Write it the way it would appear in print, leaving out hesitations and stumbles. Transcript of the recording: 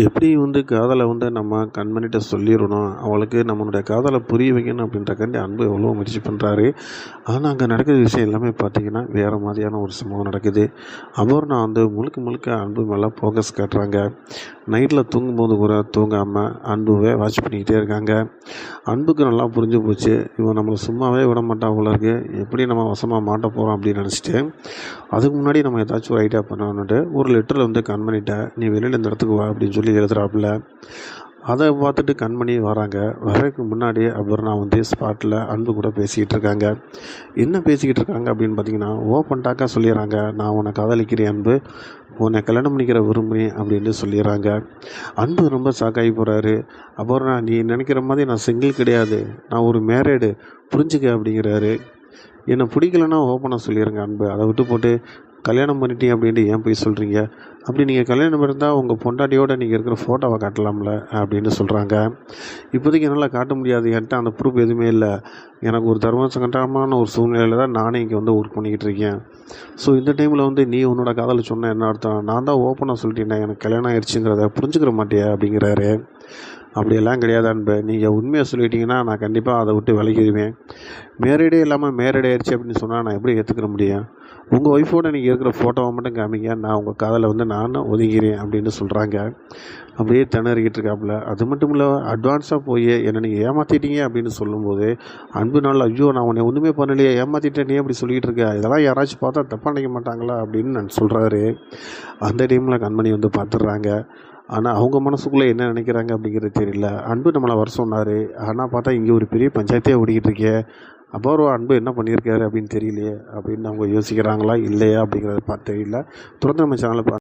எப்படி காதலை நம்ம கண்மணிட்ட சொல்லிடணும், அவளுக்கு நம்மளுடைய காதலை புரிய வைக்கணும் அப்படின்றக்காண்டி அன்பு எவ்வளோ முயற்சி பண்ணுறாரு. ஆனால் அங்கே நடக்கிற விஷயம் எல்லாமே பார்த்தீங்கன்னா வேறு மாதிரியான ஒரு சம்பவம் நடக்குது. அபூர்ணா முழுக்க முழுக்க அன்பு மேலே ஃபோக்கஸ் காட்டுறாங்க. நைட்டில் தூங்கும்போது கூட தூங்காமல் அன்புவே வாட்ச் பண்ணிக்கிட்டே இருக்காங்க. அன்புக்கு நல்லா புரிஞ்சு போச்சு, இவன் நம்மளை சும்மாவே விட மாட்டான் போல இருக்கு, எப்படி நம்ம வசமாக மாட்ட போகிறோம் அப்படின்னு நினச்சிட்டு அதுக்கு முன்னாடி நம்ம ஏதாச்சும் ஒரு ஐடியா பண்ணணுன்ட்டு ஒரு லெட்டரில் கண்மணிட்ட நீ வெளியில் இந்த இடத்துக்கு வா அப்படின்னு சொல்லி எழுதுறாப்புல. அதை பார்த்துட்டு கண்மணி வராங்க. வரதுக்கு முன்னாடி அபூர்ணா ஸ்பாட்டில் அன்பு கூட பேசிக்கிட்டு இருக்காங்க. என்ன பேசிக்கிட்டு இருக்காங்க அப்படின்னு பார்த்தீங்கன்னா, ஓப்பன்டாக்காக சொல்லிடுறாங்க, நான் உன்னை காதலிக்கிறேன் அன்பு, உன்னை கல்யாணம் பண்ணிக்கிற விரும்புகிறேன் அப்படின்னு சொல்லிடுறாங்க. அன்பு ரொம்ப ஷாக்காகி போகிறாரு. அபூர்ணா, நீ நினைக்கிற மாதிரி நான் சிங்கிள் கிடையாது, நான் ஒரு மேரேடு, புரிஞ்சுக்க அப்படிங்கிறாரு. என்னை பிடிக்கலன்னா ஓப்பனாக சொல்லிடுங்க அன்பு, அதை விட்டு போட்டு கல்யாணம் பண்ணிட்டீங்க அப்படின்ட்டு ஏன் போய் சொல்கிறீங்க, அப்படி நீங்கள் கல்யாணம் இருந்தால் உங்கள் பொண்டாட்டியோடு நீங்கள் இருக்கிற ஃபோட்டோவை காட்டலாம்ல அப்படின்னு சொல்கிறாங்க. இப்போதைக்கு என்னால் காட்ட முடியாது, என்கிட்ட அந்த ப்ரூஃப் எதுவுமே இல்லை, எனக்கு ஒரு தர்ம சங்கடமான ஒரு சூழ்நிலையில் தான் நானே இங்கே ஒர்க் பண்ணிக்கிட்டு இருக்கேன். ஸோ இந்த டைமில் நீ உன்னோட காதலை சொன்ன என்ன அர்த்தம், நான் தான் ஓப்பனாக சொல்லிட்டேன் எனக்கு கல்யாணம் ஆயிடுச்சுங்கிறத புரிஞ்சுக்கிற மாட்டியா அப்படிங்கிறாரு. அப்படியெல்லாம் கிடையாது அன்பு, நீங்கள் உண்மையாக சொல்லிட்டீங்கன்னா நான் கண்டிப்பாக அதை விட்டு விலகிடுவேன். மேரேடே இல்லாமல் மேரேட் ஆயிடுச்சு அப்படின்னு சொன்னால் நான் எப்படி ஏற்றுக்கிற முடியும், உங்கள் ஒய்ஃபோட நீங்கள் இருக்கிற ஃபோட்டோவை மட்டும் காமிங்க, நான் உங்கள் காதலை நானும் ஒதுங்கிறேன் அப்படின்னு சொல்கிறாங்க. அப்படியே திணறிக்கிட்டு இருக்காப்புல. அது மட்டும் இல்லை, அட்வான்ஸாக போய் என்னை நீங்கள் ஏமாற்றிட்டீங்க அப்படின்னு சொல்லும்போது அன்பு நாள், ஐயோ நான் உன்னை ஒன்றுமே பண்ணலையே, ஏமாற்றிட்டேன் நீ அப்படி சொல்லிகிட்டு இருக்க, இதெல்லாம் யாராச்சும் பார்த்தா தப்பாக நினைக்க மாட்டாங்களா அப்படின்னு நான் சொல்கிறாரு. அந்த டைமில் கண்மணி பார்த்துடுறாங்க. ஆனால் அவங்க மனசுக்குள்ளே என்ன நினைக்கிறாங்க அப்படிங்கிறது தெரியல. அன்பு நம்மளை வர சொன்னார், ஆனால் பார்த்தா இங்கே ஒரு பெரிய பஞ்சாயத்தே ஓடிக்கிட்டு இருக்கே, அபூர்வா அன்பு என்ன பண்ணியிருக்காரு அப்படின்னு தெரியலையே அப்படின்னு அவங்க யோசிக்கிறாங்களா இல்லையா அப்படிங்கிறத பார்த்து தெரியல. தொடர்ந்து நம்ம சேனலை